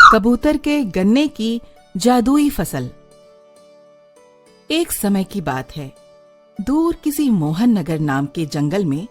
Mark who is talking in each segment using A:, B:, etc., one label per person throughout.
A: कबूतर के गन्ने की जादुई फसल। एक समय की बात है, दूर किसी मोहन नगर नाम के जंगल में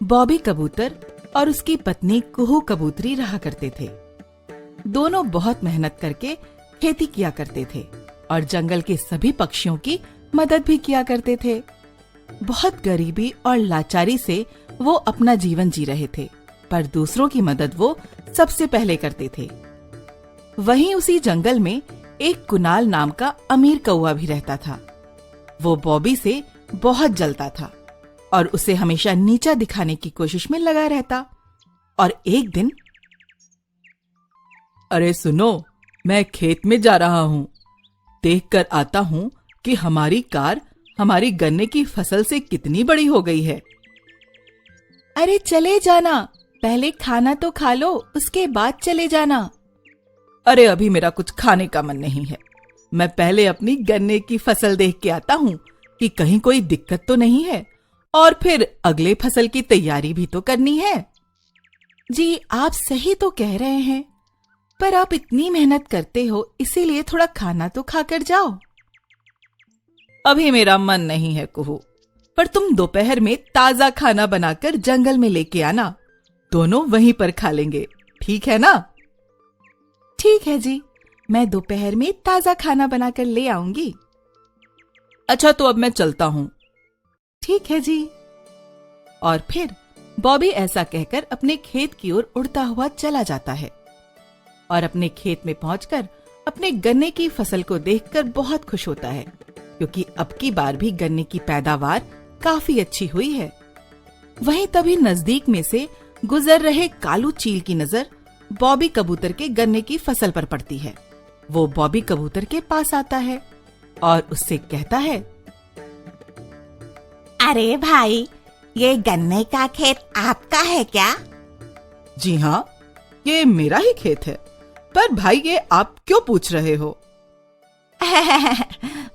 A: बॉबी कबूतर और उसकी पत्नी कुहू कबूतरी रहा करते थे। दोनों बहुत मेहनत करके खेती किया करते थे और जंगल के सभी पक्षियों की मदद भी किया करते थे। बहुत गरीबी और लाचारी से वो अपना जीवन जी रहे थे, पर दूसरों की मदद वो सबसे पहले करते थे। वहीं उसी जंगल में एक कुणाल नाम का अमीर कौवा भी रहता था। वो बॉबी से बहुत जलता था और उसे हमेशा नीचा दिखाने की कोशिश में लगा रहता। और एक दिन,
B: अरे सुनो, मैं खेत में जा रहा हूँ। देख कर आता हूँ कि हमारी कार हमारी गन्ने की फसल से कितनी बड़ी हो गई है।
A: अरे चले जाना, पहले खाना तो खा लो, उसके बाद चले जाना।
B: अरे अभी मेरा कुछ खाने का मन नहीं है। मैं पहले अपनी गन्ने की फसल देख के आता हूँ कि कहीं कोई दिक्कत तो नहीं है, और फिर अगले फसल की तैयारी भी तो करनी है।
A: जी आप सही तो कह रहे हैं, पर आप इतनी मेहनत करते हो, इसीलिए थोड़ा खाना तो खाकर जाओ।
B: अभी मेरा मन नहीं है कुहू, पर तुम दोपहर में ताजा खाना बनाकर जंगल में लेके आना। दोनों वहीं पर खा लेंगे, ठीक है ना?
A: ठीक है जी, मैं दोपहर में ताजा खाना बनाकर ले आऊंगी।
B: अच्छा तो अब मैं चलता हूँ।
A: ठीक है जी। और फिर बॉबी ऐसा कहकर अपने खेत की ओर उड़ता हुआ चला जाता है और अपने खेत में पहुंचकर अपने गन्ने की फसल को देखकर बहुत खुश होता है, क्योंकि अब की बार भी गन्ने की पैदावार काफी अच्छी हुई है। वहीं तभी नजदीक में से गुजर रहे कालू चील की नजर बॉबी कबूतर के गन्ने की फसल पर पड़ती है। वो बॉबी कबूतर के पास आता है और उससे कहता है,
C: अरे भाई, ये गन्ने का खेत आपका है क्या?
B: जी हाँ, ये मेरा ही खेत है। पर भाई ये आप क्यों पूछ रहे हो?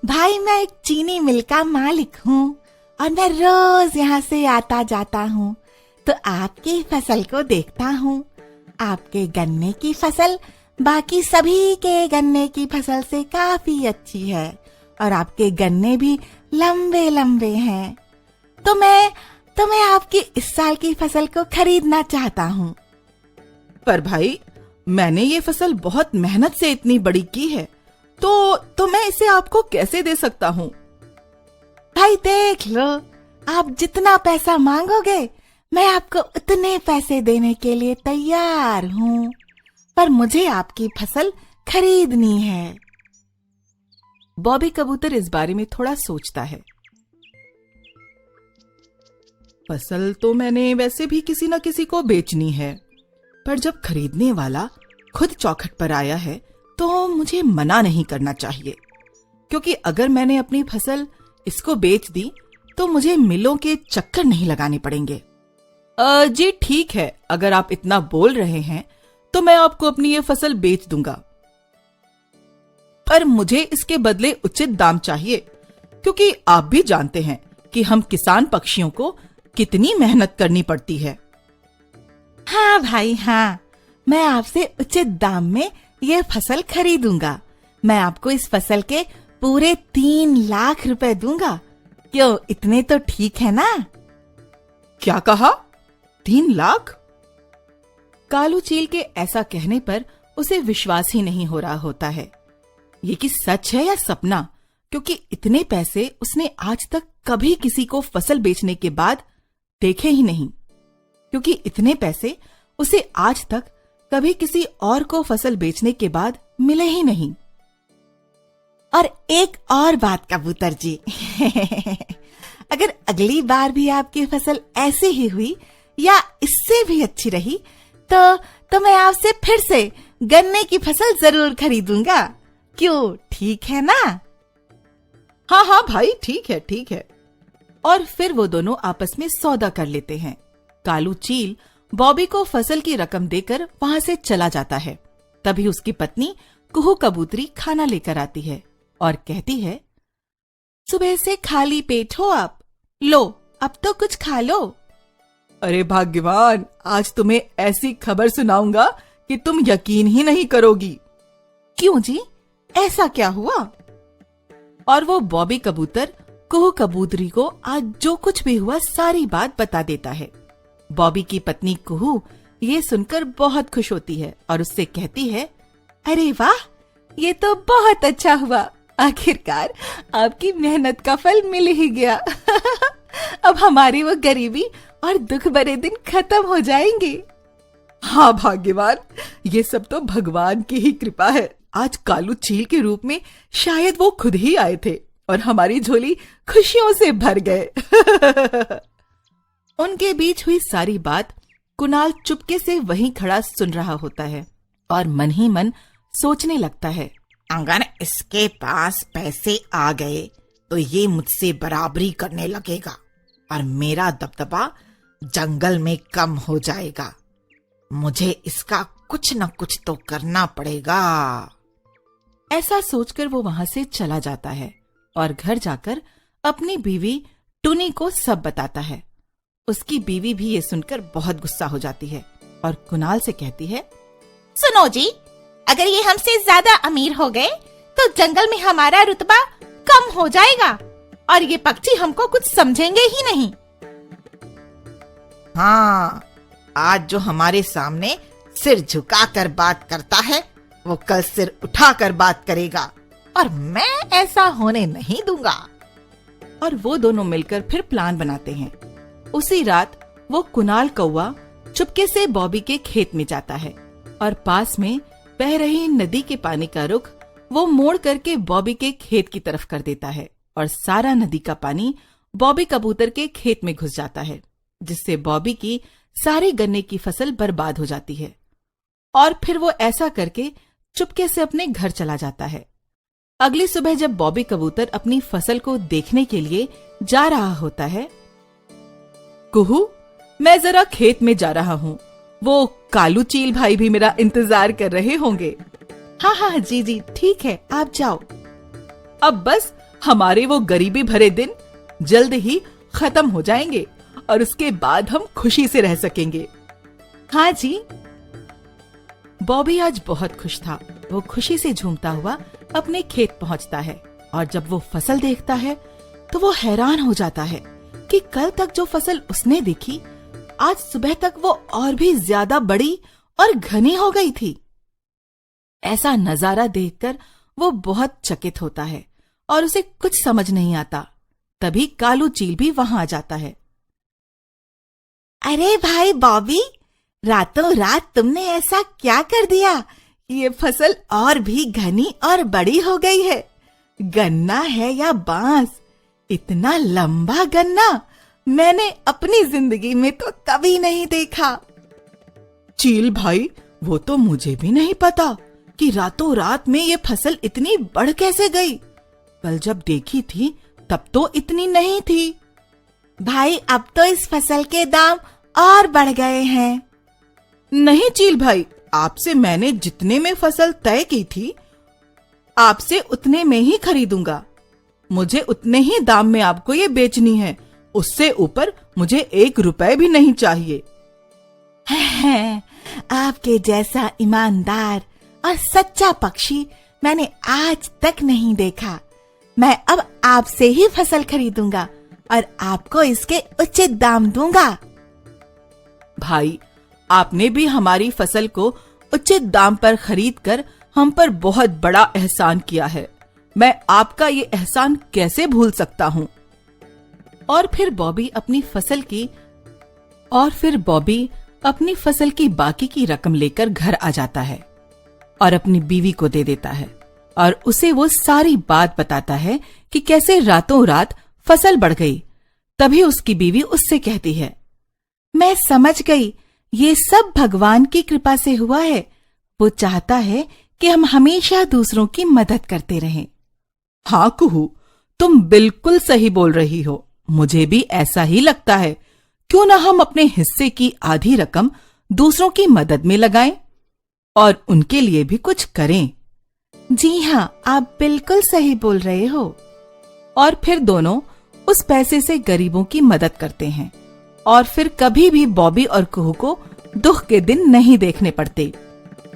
C: भाई मैं एक चीनी मिल का मालिक हूँ और मैं रोज यहाँ से आता जाता हूँ, तो आपकी फसल को देखता हूँ। आपके गन्ने की फसल बाकी सभी के गन्ने की फसल से काफी अच्छी है और आपके गन्ने भी लंबे लंबे हैं। तो मैं आपकी इस साल की फसल को खरीदना चाहता हूँ।
B: पर भाई, मैंने ये फसल बहुत मेहनत से इतनी बड़ी की है, तो मैं इसे आपको कैसे दे सकता हूँ?
C: भाई देख लो, आप जितना पैसा मांगोगे मैं आपको उतने पैसे देने के लिए तैयार हूँ, पर मुझे आपकी फसल खरीदनी है।
A: बॉबी कबूतर इस बारे में थोड़ा सोचता है।
B: फसल तो मैंने वैसे भी किसी न किसी को बेचनी है, पर जब खरीदने वाला खुद चौखट पर आया है तो मुझे मना नहीं करना चाहिए, क्योंकि अगर मैंने अपनी फसल इसको बेच दी तो मुझे मिलों के चक्कर नहीं लगाने पड़ेंगे। जी ठीक है, अगर आप इतना बोल रहे हैं तो मैं आपको अपनी ये फसल बेच दूंगा, पर मुझे इसके बदले उचित दाम चाहिए, क्योंकि आप भी जानते हैं कि हम किसान पक्षियों को कितनी मेहनत करनी पड़ती है।
C: हाँ भाई हाँ, मैं आपसे उचित दाम में ये फसल खरीदूंगा। मैं आपको इस फसल के पूरे 3 लाख रुपए दूंगा। क्यों, इतने तो ठीक है ना?
B: क्या कहा? 3 लाख?
A: कालू चील के ऐसा कहने पर उसे विश्वास ही नहीं हो रहा होता है। ये कि सच है या सपना, क्योंकि इतने पैसे उसने आज तक कभी किसी को फसल बेचने के बाद देखे ही नहीं, क्योंकि इतने पैसे उसे आज तक कभी किसी और को फसल बेचने के बाद मिले ही नहीं।
C: और एक और बात कबूतर जी, अगर अगली बार भी आपकी फसल ऐसी ही हुई या इससे भी अच्छी रही तो मैं आपसे फिर से गन्ने की फसल जरूर खरीदूंगा। क्यों, ठीक है ना?
B: हाँ हाँ भाई, ठीक है ठीक है।
A: और फिर वो दोनों आपस में सौदा कर लेते हैं। कालू चील बॉबी को फसल की रकम देकर वहां से चला जाता है। तभी उसकी पत्नी कुहू कबूतरी खाना लेकर आती है और कहती है,
C: सुबह से खाली पेट हो आप, लो अब तो कुछ खा लो।
B: अरे भाग्यवान, आज तुम्हें ऐसी खबर सुनाऊंगा कि तुम यकीन ही नहीं करोगी।
C: क्यों जी, ऐसा क्या हुआ?
B: और वो बॉबी कबूतर कुहू कबूतरी को आज जो कुछ भी हुआ सारी बात बता देता है। बॉबी की पत्नी कुहू ये सुनकर बहुत खुश होती है और उससे कहती है,
C: अरे वाह, ये तो बहुत अच्छा हुआ। आखिरकार आपकी मेहनत का फल मिल ही गया। अब हमारी वो गरीबी और दुख भरे दिन खत्म हो जाएंगे।
B: हाँ भाग्यवान, ये सब तो भगवान की ही कृपा है। आज कालू चील के रूप में शायद वो खुद ही आए थे और हमारी झोली खुशियों से भर गए। उनके बीच हुई सारी बात कुणाल चुपके से वहीं खड़ा सुन रहा होता है और मन ही मन सोचने लगता है,
C: अगर इसके पास पैसे आ गए तो ये मुझसे बराबरी करने लगेगा और मेरा दबदबा जंगल में कम हो जाएगा। मुझे इसका कुछ न कुछ तो करना पड़ेगा।
B: ऐसा सोचकर वो वहां से चला जाता है और घर जाकर अपनी बीवी टुनी को सब बताता है। उसकी बीवी भी ये सुनकर बहुत गुस्सा हो जाती है और कुणाल से कहती है,
C: सुनो जी, अगर ये हमसे ज्यादा अमीर हो गए तो जंगल में हमारा रुतबा कम हो जाएगा और ये पक्षी हमको कुछ समझेंगे ही नहीं। हाँ, आज जो हमारे सामने सिर झुकाकर बात करता है वो कल सिर उठाकर बात करेगा और मैं ऐसा होने नहीं दूंगा।
B: और वो दोनों मिलकर फिर प्लान बनाते हैं। उसी रात वो कुणाल कौवा चुपके से बॉबी के खेत में जाता है और पास में बह रही नदी के पानी का रुख वो मोड़ करके बॉबी के खेत की तरफ कर देता है और सारा नदी का पानी बॉबी कबूतर के खेत में घुस जाता है, जिससे बॉबी की सारी गन्ने की फसल बर्बाद हो जाती है। और फिर वो ऐसा करके चुपके से अपने घर चला जाता है। अगली सुबह जब बॉबी कबूतर अपनी फसल को देखने के लिए जा रहा होता है, कुहू, मैं जरा खेत में जा रहा हूँ, वो कालू चील भाई भी मेरा इंतजार कर रहे होंगे।
C: हाँ हाँ जी जी, ठीक है, आप जाओ।
B: अब बस हमारे वो गरीबी भरे दिन जल्द ही खत्म हो जाएंगे और उसके बाद हम खुशी से रह सकेंगे।
C: हाँ जी।
B: बॉबी आज बहुत खुश था। वो खुशी से झूमता हुआ अपने खेत पहुंचता है और जब वो फसल देखता है तो वो हैरान हो जाता है कि कल तक जो फसल उसने देखी आज सुबह तक वो और भी ज्यादा बड़ी और घनी हो गई थी। ऐसा नजारा देखकर वो बहुत चकित होता है और उसे कुछ समझ नहीं आता। तभी कालू चील भी वहां आ जाता है।
C: अरे भाई बॉबी, रातों रात तुमने ऐसा क्या कर दिया? ये फसल और भी घनी और बड़ी हो गई है। गन्ना है या बांस? इतना लंबा गन्ना मैंने अपनी जिंदगी में तो कभी नहीं देखा।
B: चील भाई, वो तो मुझे भी नहीं पता कि रातों रात में ये फसल इतनी बढ़ कैसे गई। कल जब देखी थी तब तो इतनी नहीं थी।
C: भाई, अब तो इस फसल के दाम और बढ़ गए हैं।
B: नहीं चील भाई, आपसे मैंने जितने में फसल तय की थी आपसे उतने में ही खरीदूंगा। मुझे उतने ही दाम में आपको ये बेचनी है, उससे ऊपर मुझे 1 रुपए भी नहीं चाहिए।
C: आपके जैसा ईमानदार और सच्चा पक्षी मैंने आज तक नहीं देखा। मैं अब आपसे ही फसल खरीदूंगा और आपको इसके उचित दाम दूंगा।
B: भाई, आपने भी हमारी फसल को उचित दाम पर खरीदकर हम पर बहुत बड़ा एहसान किया है। मैं आपका ये एहसान कैसे भूल सकता हूँ। और फिर बॉबी अपनी फसल की बाकी की रकम लेकर घर आ जाता है और अपनी बीवी को दे देता है और उसे वो सारी बात बताता है कि कैसे रातों रात फसल बढ़ गई। तभी उसकी बीवी उससे कहती है,
C: मैं समझ गई, ये सब भगवान की कृपा से हुआ है। वो चाहता है कि हम हमेशा दूसरों की मदद करते रहें।
B: हाँ कुहू, तुम बिल्कुल सही बोल रही हो। मुझे भी ऐसा ही लगता है। क्यों ना हम अपने हिस्से की आधी रकम दूसरों की मदद में लगाएं और उनके लिए भी कुछ करें।
C: जी हाँ, आप बिल्कुल सही बोल रहे हो।
B: और फिर दोनों उस पैसे से गरीबों की मदद करते हैं और फिर कभी भी बॉबी और कुहू को दुख के दिन नहीं देखने पड़ते।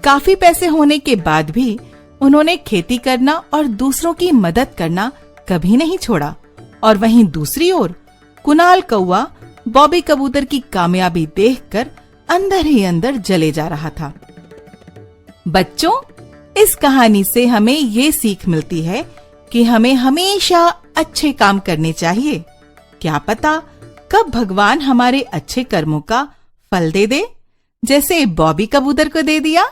B: काफी पैसे होने के बाद भी
A: उन्होंने खेती करना और दूसरों की मदद करना कभी नहीं छोड़ा। और वहीं दूसरी ओर कुणाल कौवा बॉबी कबूतर की कामयाबी देखकर अंदर ही अंदर जले जा रहा था। बच्चों, इस कहानी से हमें ये सीख मिलती है कि हमें हमेशा अच्छे काम करने चाहिए। क्या पता कब भगवान हमारे अच्छे कर्मों का फल दे दे, जैसे बॉबी कबूतर को दे दिया।